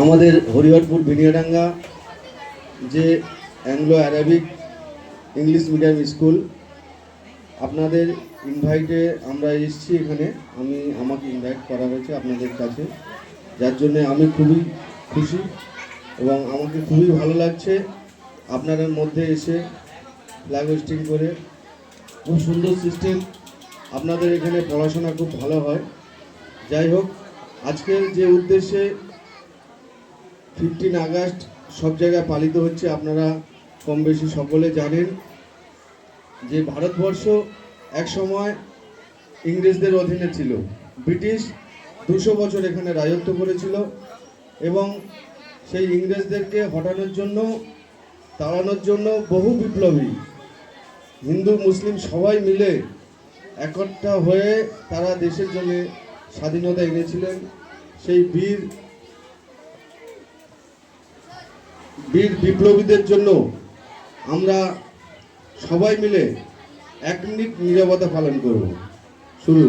আমাদের হরিহরপুর বিনিয়াডাঙ্গা যে Anglo Arabic English medium school, আপনাদের ইনভাইটে আমরা এসেছি এখানে। আমাকে ইনভাইট করা হয়েছে আপনাদের কাছে, যার জন্য আমি খুবই খুশি এবং আমাকে খুবই ভালো লাগছে আপনাদের মধ্যে এসে ফ্ল্যাগ হোস্টিং করে। খুব সুন্দর সিস্টেম, আপনাদের এখানে পড়াশোনা খুব ভালো হয়। যাই হোক, আজকের যে উদ্দেশ্যে 15 আগস্ট সব জায়গায় পালিত হচ্ছে, আপনারা কম বেশি সকলে জানেন যে ভারতবর্ষ এক সময় ইংরেজদের অধীনে ছিল। ব্রিটিশ 200 বছর এখানে রাজত্ব করেছিল এবং সেই ইংরেজদেরকে হটানোর জন্য, তাড়ানোর জন্য বহু বিপ্লবী হিন্দু মুসলিম সবাই মিলে একটা হয়ে তারা দেশের জন্য স্বাধীনতা এনেছিলেন। সেই বীর বিপ্লবীদের জন্য আমরা সবাই মিলে 1 মিনিট নীরবতা পালন করব। শুরু।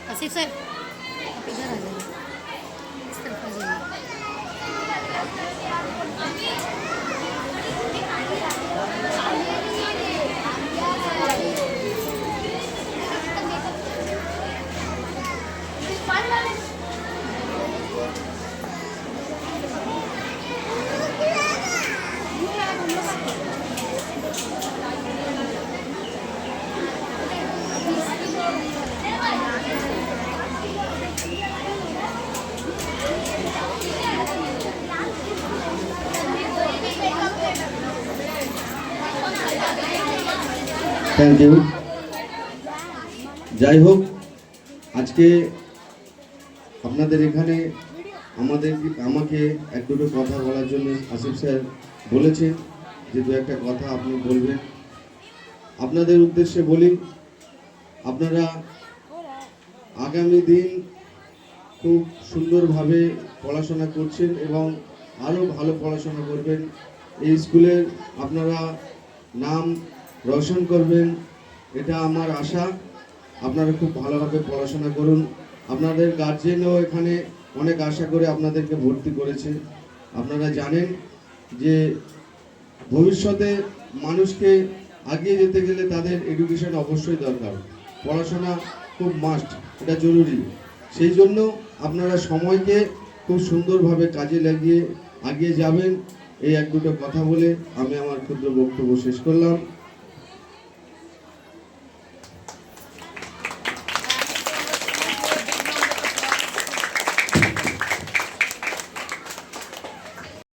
आसिफ साहब आप इधर आ जाइए, इस तरफ आ जाइए। Thank you. যাই হোক, আজকে আপনাদের এখানে আমাকে এক দুটো কথা বলার জন্য আসিফ স্যার বলেছেন যে দু একটা কথা আপনি বলবেন। আপনাদের উদ্দেশ্যে বলি, আপনারা আগামী দিন খুব সুন্দরভাবে পড়াশোনা করছেন এবং আরও ভালো পড়াশোনা করবেন। এই স্কুলের আপনারা নাম রোশন করবেন, এটা আমার আশা। আপনারা খুব ভালোভাবে পড়াশোনা করুন। আপনাদের গার্জেনও এখানে অনেক আশা করে আপনাদেরকে ভর্তি করেছে। আপনারা জানেন যে ভবিষ্যতে মানুষকে এগিয়ে যেতে গেলে তাদের এডুকেশন অবশ্যই দরকার, পড়াশোনা খুব মাস্ট, এটা জরুরি। সেই জন্য আপনারা সময়কে খুব সুন্দরভাবে কাজে লাগিয়ে এগিয়ে যাবেন। এই এক দুটো কথা বলে আমি আমার ক্ষুদ্র বক্তব্য শেষ করলাম।